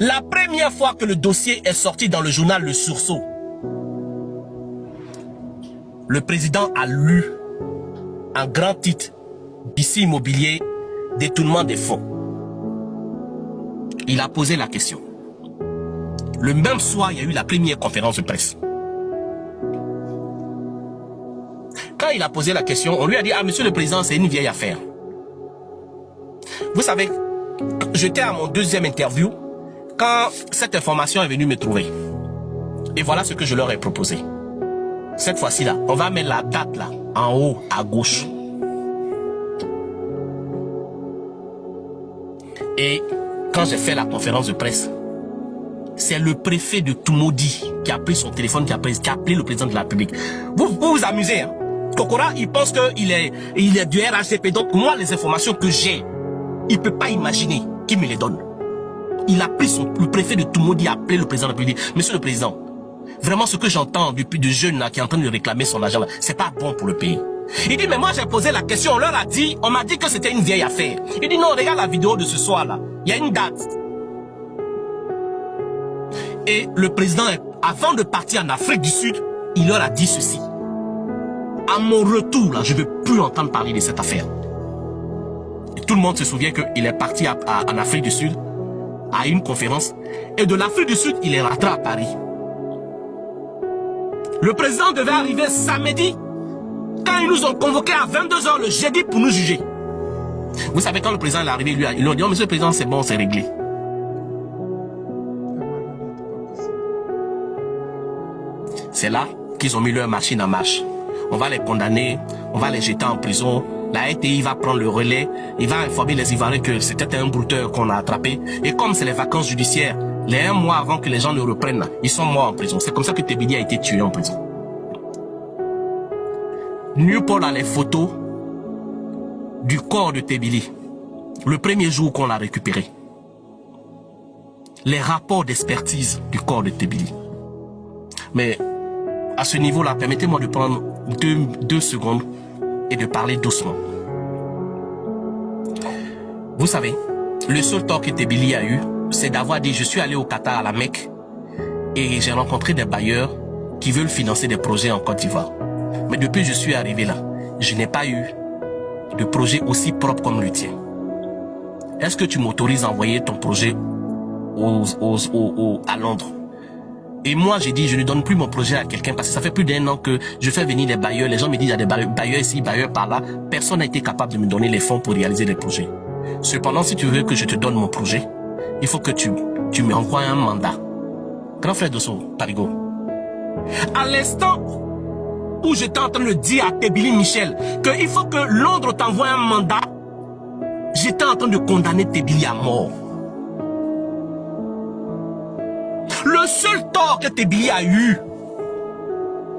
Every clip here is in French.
La première fois que le dossier est sorti dans le journal Le Sursaut, le président a lu un grand titre d'ici immobilier, détournement des fonds. Il a posé la question. Le même soir, il y a eu la première conférence de presse. Quand il a posé la question, on lui a dit, ah, monsieur le président, c'est une vieille affaire. Vous savez, j'étais à mon deuxième interview quand cette information est venue me trouver. Et voilà ce que je leur ai proposé. Cette fois-ci là, on va mettre la date là, en haut à gauche. Et quand j'ai fait la conférence de presse, c'est le préfet de Toumoudi qui a pris son téléphone, qui a appelé le président de la République. Vous amusez, hein? Kokora, il pense qu'il est du RHDP. Donc moi, les informations que j'ai, il ne peut pas imaginer qui me les donne. Il a pris le préfet de Toumoudi a appelé le président de la République. Monsieur le président, vraiment ce que j'entends depuis de jeunes là qui est en train de réclamer son argent là, c'est pas bon pour le pays. Il dit, mais moi j'ai posé la question, on leur a dit, on m'a dit que c'était une vieille affaire. Il dit, non, regarde la vidéo de ce soir là, il y a une date. Et le président, avant de partir en Afrique du Sud, il leur a dit ceci. À mon retour là, je ne veux plus entendre parler de cette affaire. Et tout le monde se souvient qu'il est parti en Afrique du Sud, à une conférence, et de l'Afrique du Sud, il est rentré à Paris. Le président devait arriver samedi, quand ils nous ont convoqués à 22 h le jeudi pour nous juger. Vous savez, quand le président est arrivé, ils lui ont dit, oh, monsieur le président, c'est bon, c'est réglé. C'est là qu'ils ont mis leur machine en marche. On va les condamner, on va les jeter en prison. La RTI va prendre le relais, il va informer les Ivoiriens que c'était un brouteur qu'on a attrapé. Et comme c'est les vacances judiciaires, les 1 mois avant que les gens ne reprennent, ils sont morts en prison. C'est comme ça que Tebili a été tué en prison. Newport a les photos du corps de Tebili, le premier jour qu'on l'a récupéré. Les rapports d'expertise du corps de Tebili. Mais à ce niveau-là, permettez-moi de prendre deux secondes et de parler doucement. Vous savez, le seul tort que Tebili a eu, c'est d'avoir dit, je suis allé au Qatar, à la Mecque, et j'ai rencontré des bailleurs qui veulent financer des projets en Côte d'Ivoire. Mais depuis que je suis arrivé là, je n'ai pas eu de projet aussi propre comme le tien. Est-ce que tu m'autorises à envoyer ton projet à Londres? Et moi, j'ai dit, je ne donne plus mon projet à quelqu'un parce que ça fait plus d'1 an que je fais venir des bailleurs. Les gens me disent, il y a des bailleurs ici, bailleurs par là. Personne n'a été capable de me donner les fonds pour réaliser des projets. Cependant, si tu veux que je te donne mon projet, il faut que tu me envoies un mandat. Grand frère Dosso, Parigo. À l'instant où j'étais en train de dire à Tebili Michel qu'il faut que Londres t'envoie un mandat, j'étais en train de condamner Tebili à mort. Le seul tort que Tebili a eu,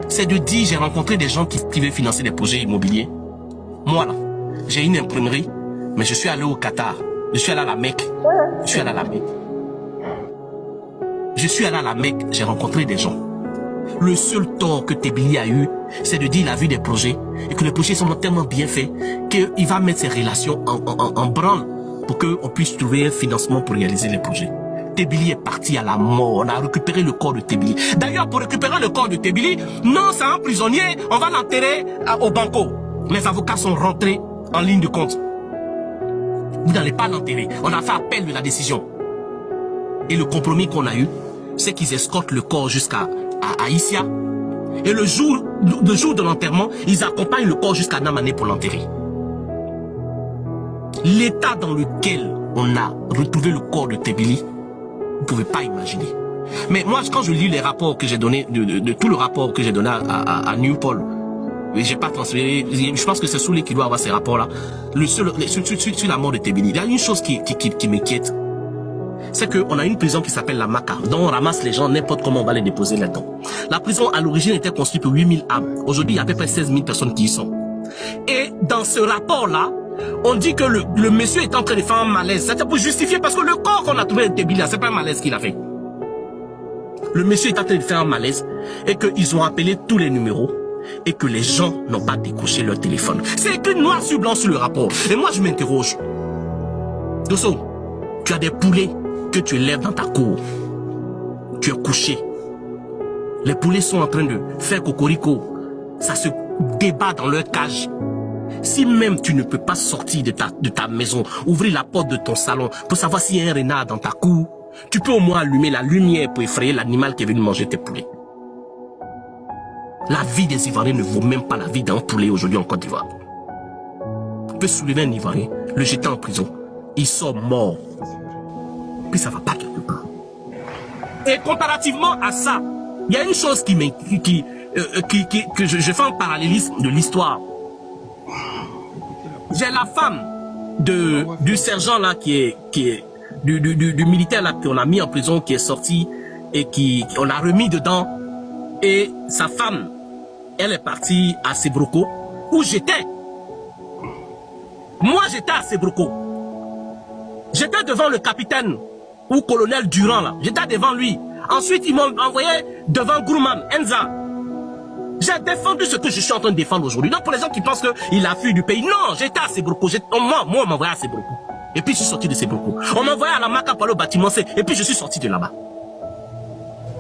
c'est de dire, j'ai rencontré des gens qui veulent financer des projets immobiliers. Moi là, j'ai une imprimerie, mais je suis allé au Qatar, je suis allé à la Mecque, je suis allé à la Mecque, j'ai rencontré des gens. Le seul tort que Tebili a eu, c'est de dire qu'il a vu des projets et que les projets sont tellement bien faits qu'il va mettre ses relations en branle pour qu'on puisse trouver un financement pour réaliser les projets. Tebili est parti à la mort. On a récupéré le corps de Tebili. D'ailleurs, pour récupérer le corps de Tebili, non, c'est un prisonnier, on va l'enterrer au banco. Les avocats sont rentrés en ligne de compte. Vous n'allez pas l'enterrer. On a fait appel de la décision. Et le compromis qu'on a eu, c'est qu'ils escortent le corps jusqu'à Issia. Et le jour de l'enterrement, ils accompagnent le corps jusqu'à Namané pour l'enterrer. L'état dans lequel on a retrouvé le corps de Tebili, vous ne pouvez pas imaginer. Mais moi, quand je lis les rapports que j'ai donnés, de tout le rapport que j'ai donné à Newport, j'ai pas transféré, je pense que c'est Soulé qui doit avoir ces rapports-là, sur la mort de Tebili. Il y a une chose qui m'inquiète, c'est qu'on a une prison qui s'appelle la Maca, dont on ramasse les gens, n'importe comment on va les déposer là-dedans. La prison, à l'origine, était construite pour 8000 âmes. Aujourd'hui, il y a à peu près 16 000 personnes qui y sont. Et dans ce rapport-là, on dit que le monsieur est en train de faire un malaise. C'était pour justifier, parce que le corps qu'on a trouvé de Tebili, c'est pas un malaise qu'il a fait. Le monsieur est en train de faire un malaise et qu'ils ont appelé tous les numéros et que les gens n'ont pas décroché leur téléphone. C'est écrit noir sur blanc sur le rapport. Et moi, je m'interroge. Dosso, tu as des poulets que tu élèves dans ta cour. Tu es couché. Les poulets sont en train de faire cocorico. Ça se débat dans leur cage. Si même tu ne peux pas sortir de ta maison, ouvrir la porte de ton salon pour savoir s'il y a un renard dans ta cour, tu peux au moins allumer la lumière pour effrayer l'animal qui est venu manger tes poulets. La vie des Ivoiriens ne vaut même pas la vie d'un poulet aujourd'hui en Côte d'Ivoire. Tu peux soulever un Ivoirien, le jeter en prison, il sort mort. Puis ça va pas quelque part. Et comparativement à ça, il y a une chose que je fais un parallélisme de l'histoire. J'ai la femme du sergent là du militaire là qu'on a mis en prison, qui est sorti et on l'a remis dedans. Et sa femme, elle est partie à Sébroko, où j'étais. Moi, j'étais à Sébroko. J'étais devant le capitaine ou colonel Durand là. J'étais devant lui. Ensuite, ils m'ont envoyé devant Gourman, Enza. J'ai défendu ce que je suis en train de défendre aujourd'hui. Donc pour les gens qui pensent qu'il a fui du pays, non, j'étais à Sébroko. Moi, on m'a envoyé à Sébroko. Et puis je suis sorti de Sébroko. On m'a envoyé à la Maca par le bâtiment C. Et puis je suis sorti de là-bas.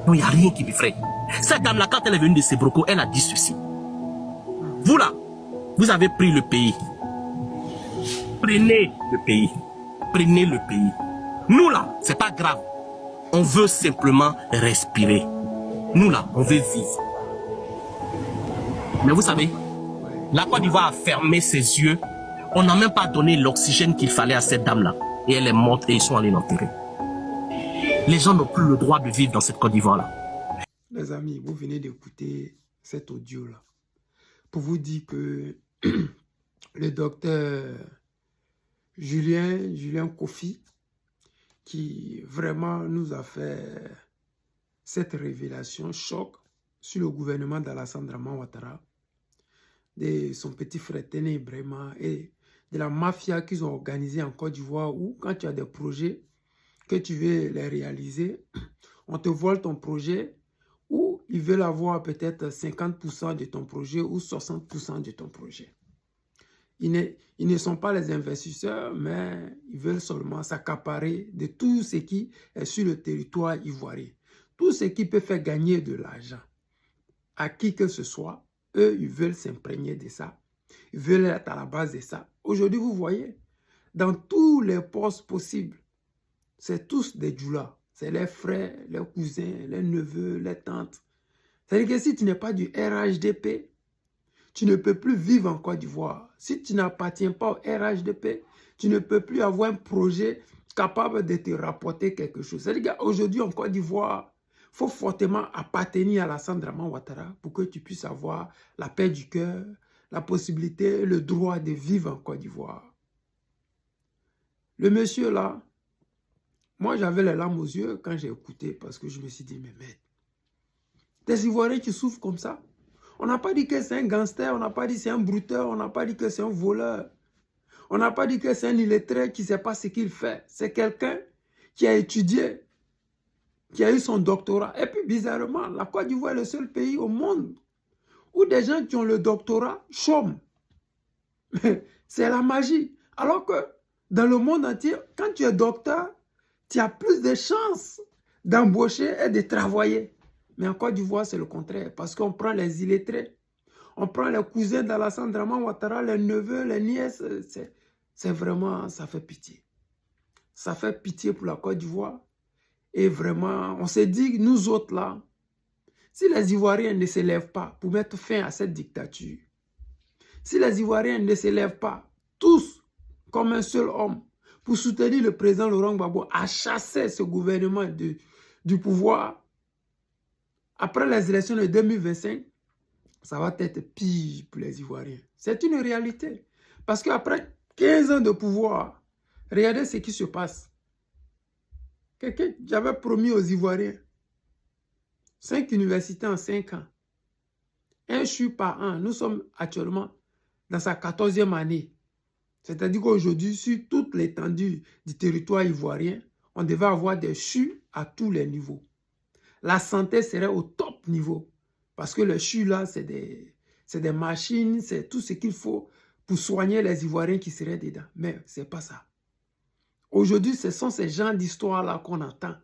Donc il n'y a rien qui m'effraie. Cette dame-là, quand elle est venue de Sébroko, elle a dit ceci. Vous là, vous avez pris le pays. Prenez le pays. Prenez le pays. Nous là, c'est pas grave. On veut simplement respirer. Nous là, on veut vivre. Mais vous savez, la Côte d'Ivoire a fermé ses yeux. On n'a même pas donné l'oxygène qu'il fallait à cette dame-là. Et elle est morte et ils sont allés l'enterrer. Les gens n'ont plus le droit de vivre dans cette Côte d'Ivoire-là. Les amis, vous venez d'écouter cet audio-là pour vous dire que le docteur Julien Kofi, qui vraiment nous a fait cette révélation choc sur le gouvernement d'Alassane Draman Ouattara, de son petit frère Téné Ibrahima et de la mafia qu'ils ont organisée en Côte d'Ivoire, où quand tu as des projets que tu veux les réaliser, on te vole ton projet, ou ils veulent avoir peut-être 50% de ton projet ou 60% de ton projet. Ils ne sont pas les investisseurs, mais ils veulent seulement s'accaparer de tout ce qui est sur le territoire ivoirien. Tout ce qui peut faire gagner de l'argent à qui que ce soit, eux, ils veulent s'imprégner de ça. Ils veulent être à la base de ça. Aujourd'hui, vous voyez, dans tous les postes possibles, c'est tous des djoulas. C'est les frères, les cousins, les neveux, les tantes. C'est-à-dire que si tu n'es pas du RHDP, tu ne peux plus vivre en Côte d'Ivoire. Si tu n'appartiens pas au RHDP, tu ne peux plus avoir un projet capable de te rapporter quelque chose. C'est-à-dire qu'aujourd'hui en Côte d'Ivoire, il faut fortement appartenir à Alassane Draman Ouattara pour que tu puisses avoir la paix du cœur, la possibilité, le droit de vivre en Côte d'Ivoire. Le monsieur là, moi j'avais les larmes aux yeux quand j'ai écouté parce que je me suis dit, mais merde, des Ivoiriens qui souffrent comme ça. On n'a pas dit que c'est un gangster, on n'a pas dit que c'est un brouteur, on n'a pas dit que c'est un voleur. On n'a pas dit que c'est un illettré qui ne sait pas ce qu'il fait. C'est quelqu'un qui a étudié, qui a eu son doctorat. Et puis bizarrement, la Côte d'Ivoire est le seul pays au monde où des gens qui ont le doctorat chôment. C'est la magie. Alors que dans le monde entier, quand tu es docteur, tu as plus de chances d'embaucher et de travailler. Mais en Côte d'Ivoire, c'est le contraire. Parce qu'on prend les illettrés. On prend les cousins d'Alassane Draman Ouattara, les neveux, les nièces. C'est vraiment, ça fait pitié. Ça fait pitié pour la Côte d'Ivoire. Et vraiment, on s'est dit, nous autres là, si les Ivoiriens ne se lèvent pas pour mettre fin à cette dictature, si les Ivoiriens ne se lèvent pas, tous, comme un seul homme, pour soutenir le président Laurent Gbagbo à chasser ce gouvernement du pouvoir, après les élections de 2025, ça va être pire pour les Ivoiriens. C'est une réalité. Parce qu'après 15 ans de pouvoir, regardez ce qui se passe. Quelqu'un, j'avais promis aux Ivoiriens 5 universités en 5 ans. Un CHU par an. Nous sommes actuellement dans sa 14e année. C'est-à-dire qu'aujourd'hui, sur toute l'étendue du territoire ivoirien, on devait avoir des CHU à tous les niveaux. La santé serait au top niveau. Parce que les CHU là, c'est des machines, c'est tout ce qu'il faut pour soigner les Ivoiriens qui seraient dedans. Mais ce n'est pas ça. Aujourd'hui, ce sont ces genres d'histoires-là qu'on entend.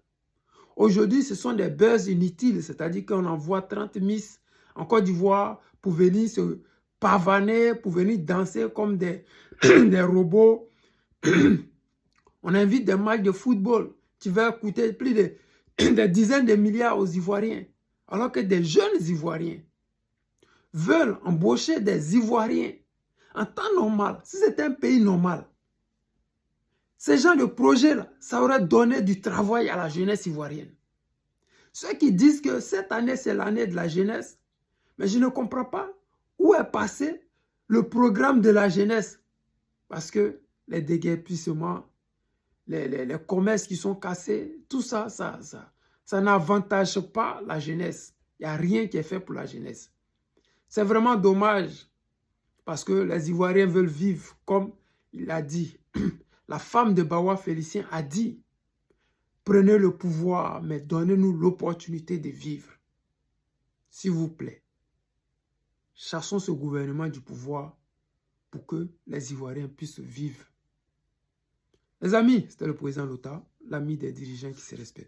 Aujourd'hui, ce sont des buzz inutiles, c'est-à-dire qu'on envoie 30 miss en Côte d'Ivoire pour venir se pavaner, pour venir danser comme des, des robots. On invite des matchs de football qui va coûter plus de des dizaines de milliards aux Ivoiriens, alors que des jeunes Ivoiriens veulent embaucher des Ivoiriens en temps normal. Si c'était un pays normal, ces gens de projets-là, ça aurait donné du travail à la jeunesse ivoirienne. Ceux qui disent que cette année, c'est l'année de la jeunesse, mais je ne comprends pas où est passé le programme de la jeunesse. Parce que les déguerpissements, les commerces qui sont cassés, tout ça, ça n'avantage pas la jeunesse. Il n'y a rien qui est fait pour la jeunesse. C'est vraiment dommage parce que les Ivoiriens veulent vivre comme il a dit. La femme de Bawa Félicien a dit, prenez le pouvoir, mais donnez-nous l'opportunité de vivre. S'il vous plaît, chassons ce gouvernement du pouvoir pour que les Ivoiriens puissent vivre. Les amis, c'était le président Lota, l'ami des dirigeants qui se respectent.